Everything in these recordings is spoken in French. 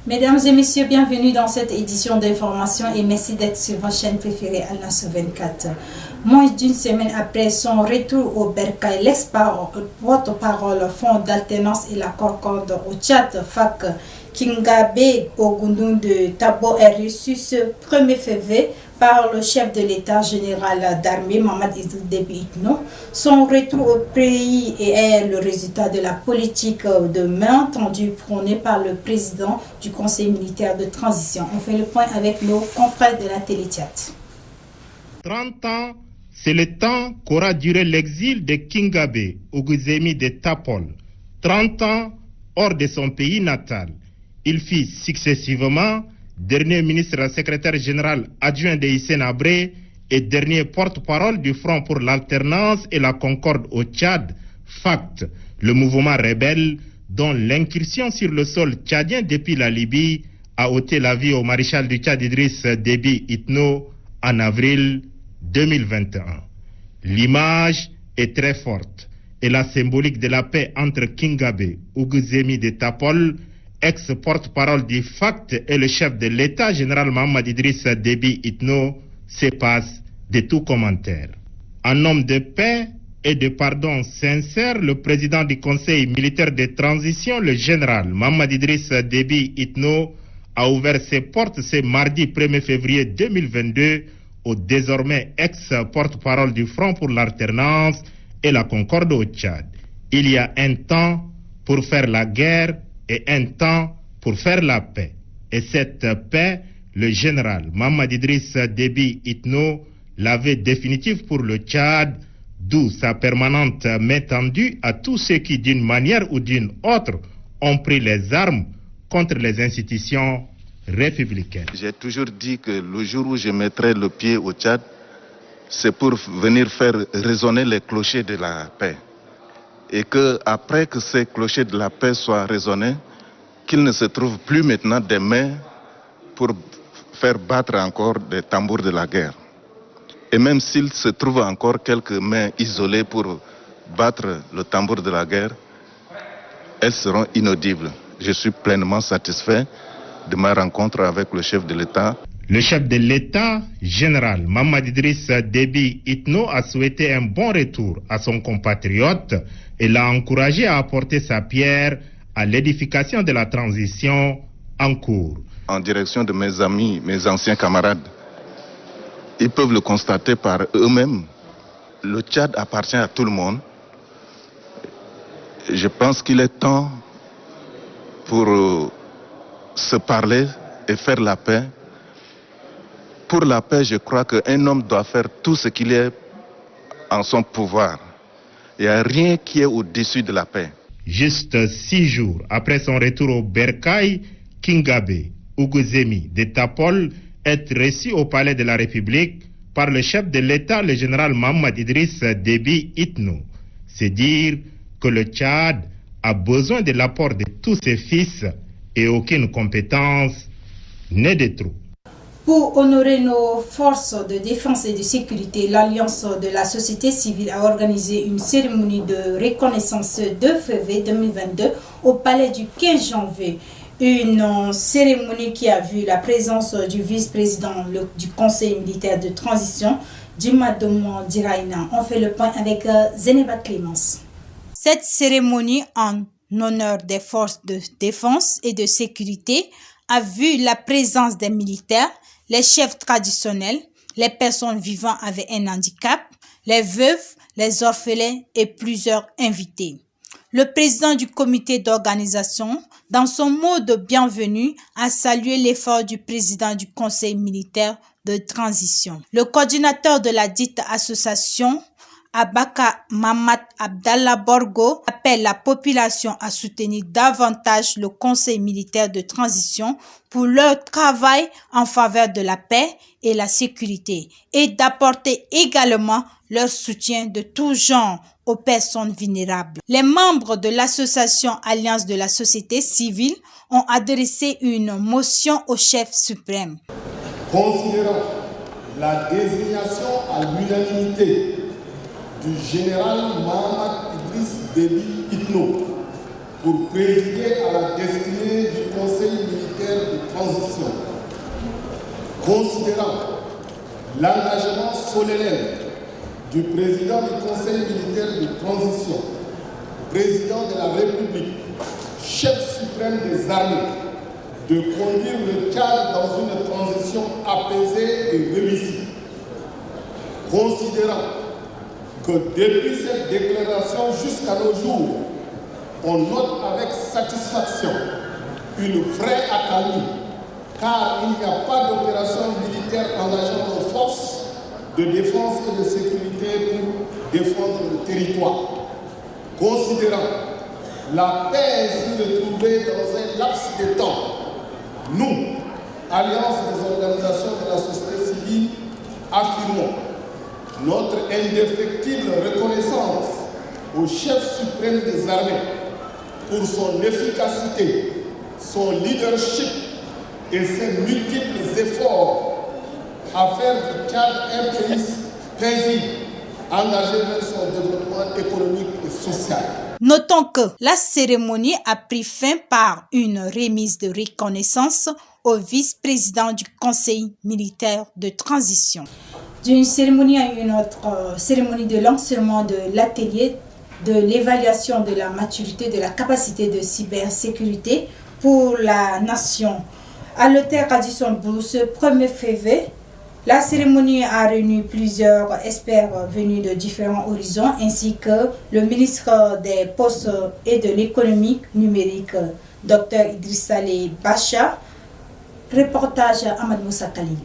Mesdames et messieurs, bienvenue dans cette édition d'information et merci d'être sur votre chaîne préférée Al Nasr 24. Moins d'une semaine après son retour au Bercail, l'ex-porte-parole Fonds d'alternance et la Concorde au Tchad, FAC Kingabe Ogundun de Tabo est reçu ce 1er février par le chef de l'État général d'armée, Mohamed Idriss Déby Itno. Son retour au pays est le résultat de la politique de main tendue prônée par le président du Conseil militaire de transition. On fait le point avec nos confrères de la Télétiat. 30 ans, c'est le temps qu'aura duré l'exil de Kingabe Oguzemi de Tapol. 30 ans hors de son pays natal. Il fit successivement dernier ministre secrétaire général adjoint de Hissène Habré et dernier porte-parole du Front pour l'alternance et la concorde au Tchad, FACT, le mouvement rebelle dont l'incursion sur le sol tchadien depuis la Libye a ôté la vie au maréchal du Tchad Idriss Déby Itno en avril 2021. L'image est très forte et la symbolique de la paix entre Kingabe Oguzemi de Tapol, ex-porte-parole du FACT et le chef de l'État général Mohamed Idriss Déby Itno se passe de tout commentaire. En homme de paix et de pardon sincère, le président du Conseil militaire de transition, le général Mohamed Idriss Déby Itno, a ouvert ses portes ce mardi 1er février 2022 au désormais ex-porte-parole du Front pour l'alternance et la concorde au Tchad. Il y a un temps pour faire la guerre et un temps pour faire la paix. Et cette paix, le général Mohamed Idriss Déby Itno l'avait définitive pour le Tchad, d'où sa permanente main tendue à tous ceux qui, d'une manière ou d'une autre, ont pris les armes contre les institutions républicaines. J'ai toujours dit que le jour où je mettrai le pied au Tchad, c'est pour venir faire résonner les clochers de la paix. Et qu'après que ces clochers de la paix soient résonnés, qu'il ne se trouve plus maintenant des mains pour faire battre encore des tambours de la guerre. Et même s'il se trouve encore quelques mains isolées pour battre le tambour de la guerre, elles seront inaudibles. Je suis pleinement satisfait de ma rencontre avec le chef de l'État. Le chef de l'État, général Mohamed Idriss Déby Itno, a souhaité un bon retour à son compatriote et l'a encouragé à apporter sa pierre à l'édification de la transition en cours. En direction de mes amis, mes anciens camarades, ils peuvent le constater par eux-mêmes. Le Tchad appartient à tout le monde. Je pense qu'il est temps pour se parler et faire la paix. Pour la paix, je crois qu'un homme doit faire tout ce qu'il est en son pouvoir. Il n'y a rien qui est au-dessus de la paix. Juste 6 jours après son retour au Bercail, Kingabe Oguzemi de Tapol est reçu au palais de la République par le chef de l'État, le général Mohamed Idriss Déby Itno. C'est dire que le Tchad a besoin de l'apport de tous ses fils et aucune compétence n'est de trop. Pour honorer nos forces de défense et de sécurité, l'Alliance de la société civile a organisé une cérémonie de reconnaissance ce 2 février 2022 au palais du 15 janvier. Une cérémonie qui a vu la présence du vice-président du Conseil militaire de transition, Djumadoumou Diraina. On fait le point avec Zeneba Clémence. Cette cérémonie en honneur des forces de défense et de sécurité a vu la présence des militaires, les chefs traditionnels, les personnes vivant avec un handicap, les veuves, les orphelins et plusieurs invités. Le président du comité d'organisation, dans son mot de bienvenue, a salué l'effort du président du conseil militaire de transition. Le coordinateur de la dite association, Abaka Mamad Abdallah Borgo, appelle la population à soutenir davantage le Conseil militaire de transition pour leur travail en faveur de la paix et la sécurité et d'apporter également leur soutien de tout genre aux personnes vulnérables. Les membres de l'association Alliance de la société civile ont adressé une motion au chef suprême. Considérant la désignation à l'unanimité du général Mohamed Idriss Déby Itno pour présider à la destinée du Conseil militaire de transition. Considérant l'engagement solennel du président du Conseil militaire de transition, président de la République, chef suprême des armées, de conduire le Tchad dans une transition apaisée et réussie. Considérant que depuis cette déclaration jusqu'à nos jours, on note avec satisfaction une vraie accalmie, car il n'y a pas d'opération militaire engageant nos forces de défense et de sécurité pour défendre le territoire. Considérant la paix ainsi retrouvée dans un laps de temps, nous, Alliance des organisations de la société civile, affirmons notre indéfectible reconnaissance au chef suprême des armées pour son efficacité, son leadership et ses multiples efforts à faire du Tchad un pays paisible, engagé vers son développement économique et social. Notons que la cérémonie a pris fin par une remise de reconnaissance au vice-président du Conseil militaire de transition. D'une cérémonie à une autre, cérémonie de lancement de l'atelier de l'évaluation de la maturité de la capacité de cybersécurité pour la nation. À l'hôtel Radisson Blu, ce 1er février, la cérémonie a réuni plusieurs experts venus de différents horizons ainsi que le ministre des Postes et de l'économie numérique, Dr Idriss Saleh Bacha. Reportage Ahmad Moussa Khalil.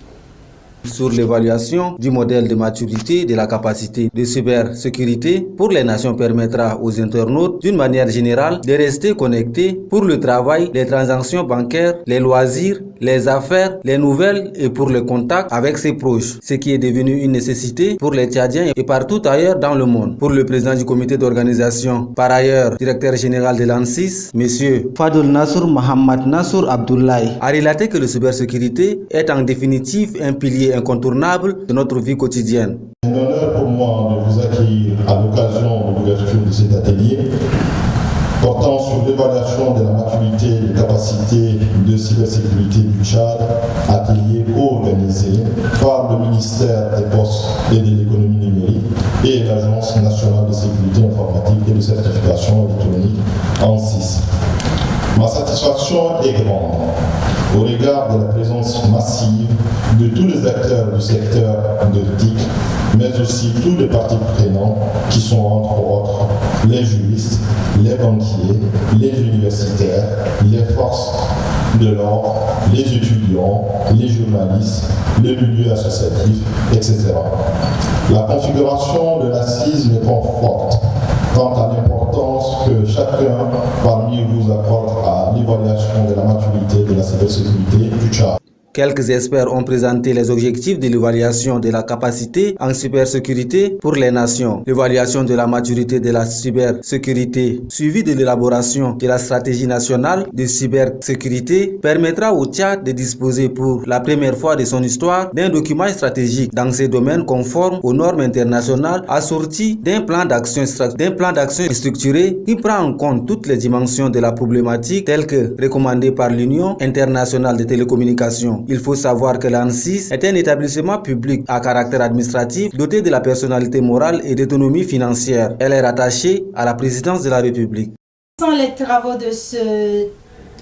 Sur l'évaluation du modèle de maturité de la capacité de cybersécurité pour les nations permettra aux internautes d'une manière générale de rester connectés pour le travail, les transactions bancaires, les loisirs, les affaires, les nouvelles et pour le contact avec ses proches, ce qui est devenu une nécessité pour les Tchadiens et partout ailleurs dans le monde. Pour le président du comité d'organisation, par ailleurs directeur général de l'ANSIS, M. Fadul Nassour Mohamed Nassour Abdoulaye, a relaté que la cybersécurité est en définitive un pilier incontournable de notre vie quotidienne. C'est un honneur pour moi de vous accueillir à l'occasion de l'ouverture de cet atelier portant sur l'évaluation de la maturité des capacités de cybersécurité du Tchad, atelier co-organisé par le ministère des Postes et de l'économie numérique et l'Agence nationale de sécurité informatique et de certification électronique ANSIS. Ma satisfaction est grande au regard de la présence massive de tous les acteurs du secteur de TIC, mais aussi tous les parties prenantes qui sont entre autres les juristes, les banquiers, les universitaires, les forces de l'ordre, les étudiants, les journalistes, les milieux associatifs, etc. La configuration de l'assise me conforte quant à l'importance que chacun parmi vous accorde à l'évaluation de la maturité de la cybersécurité du Tchad. Quelques experts ont présenté les objectifs de l'évaluation de la capacité en cybersécurité pour les nations. L'évaluation de la maturité de la cybersécurité, suivie de l'élaboration de la stratégie nationale de cybersécurité, permettra au Tchad de disposer pour la première fois de son histoire d'un document stratégique dans ces domaines conformes aux normes internationales, assorti d'un plan d'action structuré qui prend en compte toutes les dimensions de la problématique telles que recommandées par l'Union internationale des télécommunications. Il faut savoir que l'ANSIS est un établissement public à caractère administratif doté de la personnalité morale et d'autonomie financière. Elle est rattachée à la présidence de la République. Sans les travaux de ce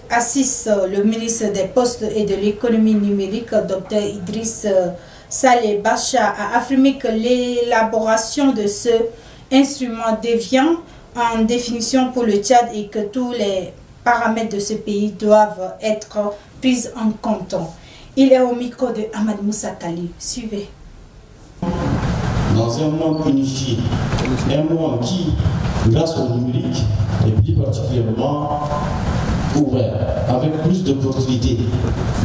ASIS, le ministre des Postes et de l'économie numérique, Dr Idriss Saleh Bacha, a affirmé que l'élaboration de ce instrument devient en définition pour le Tchad et que tous les paramètres de ce pays doivent être pris en compte. Il est au micro de Ahmad Moussa Khalil. Suivez. Dans un monde unifié, un monde qui, grâce au numérique, est plus particulièrement ouvert, avec plus d'opportunités,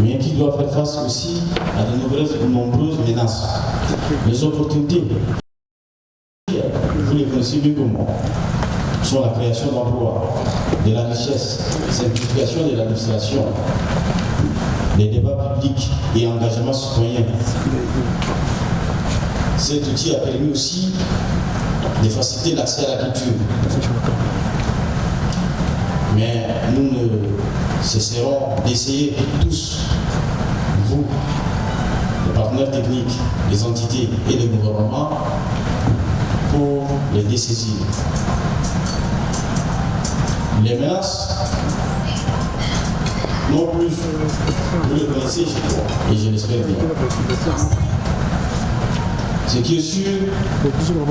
mais qui doit faire face aussi à de nombreuses menaces. Les opportunités, vous les connaissez mieux que moi, sont la création d'emplois, de la richesse, simplification de l'administration, les débats publics et engagement citoyen. Cet outil a permis aussi de faciliter l'accès à la culture. Mais nous ne cesserons d'essayer tous, vous, les partenaires techniques, les entités et les gouvernements, pour les dessaisir. Les menaces, non plus, vous les connaissez, je crois, et je l'espère bien. Ce qui est sûr,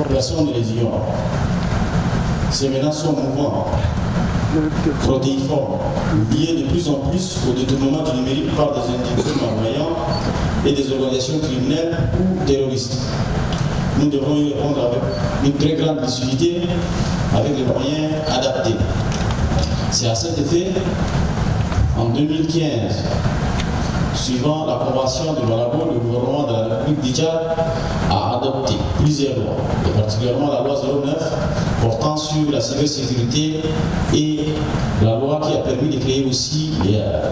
personne ne les ignore. Ces menaces sont mouvantes, protéiformes, liées de plus en plus au détournement du numérique par des individus malveillants et des organisations criminelles ou terroristes. Nous devrons y répondre avec une très grande lucidité, avec les moyens adaptés. C'est à cet effet, en 2015, suivant l'approbation de Malabo, le gouvernement de la République du Tchad a adopté plusieurs lois, et particulièrement la loi 09 portant sur la cybersécurité et la loi qui a permis de créer aussi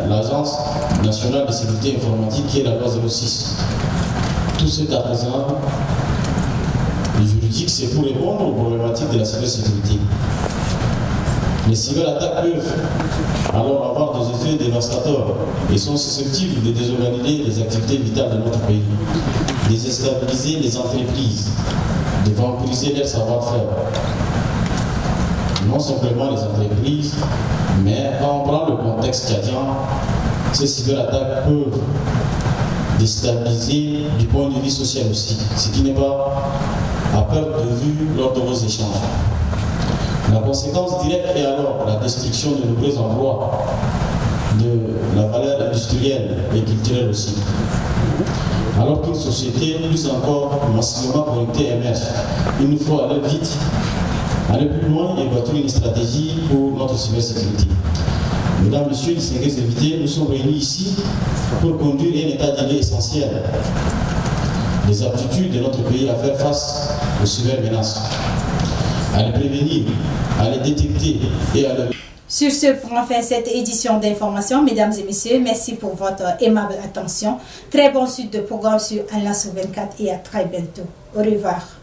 l'Agence nationale de sécurité informatique qui est la loi 06. Tout cet artisanat juridique, c'est pour répondre aux problématiques de la cybersécurité. Les cyberattaques peuvent alors avoir des effets dévastateurs et sont susceptibles de désorganiser les activités vitales de notre pays, déstabiliser les entreprises, de vampiriser leur savoir-faire. Non simplement les entreprises, mais quand on prend le contexte tchadien, ces cyberattaques peuvent déstabiliser du point de vue social aussi, ce qui n'est pas à perdre de vue lors de vos échanges. La conséquence directe est alors la destruction de nombreux emplois, de la valeur industrielle et culturelle aussi. Alors qu'une société, plus encore massivement connectée, émerge, il nous faut aller vite, aller plus loin et bâtir une stratégie pour notre cybersécurité. Mesdames, Messieurs, distingués invités, nous sommes réunis ici pour conduire un état d'idée essentiel des aptitudes de notre pays à faire face aux cybermenaces, à les prévenir, à les détecter et à les... Sur ce, prend fin cette édition d'information. Mesdames et messieurs, merci pour votre aimable attention. Très bonne suite de programme sur Anla sur 24 et à très bientôt. Au revoir.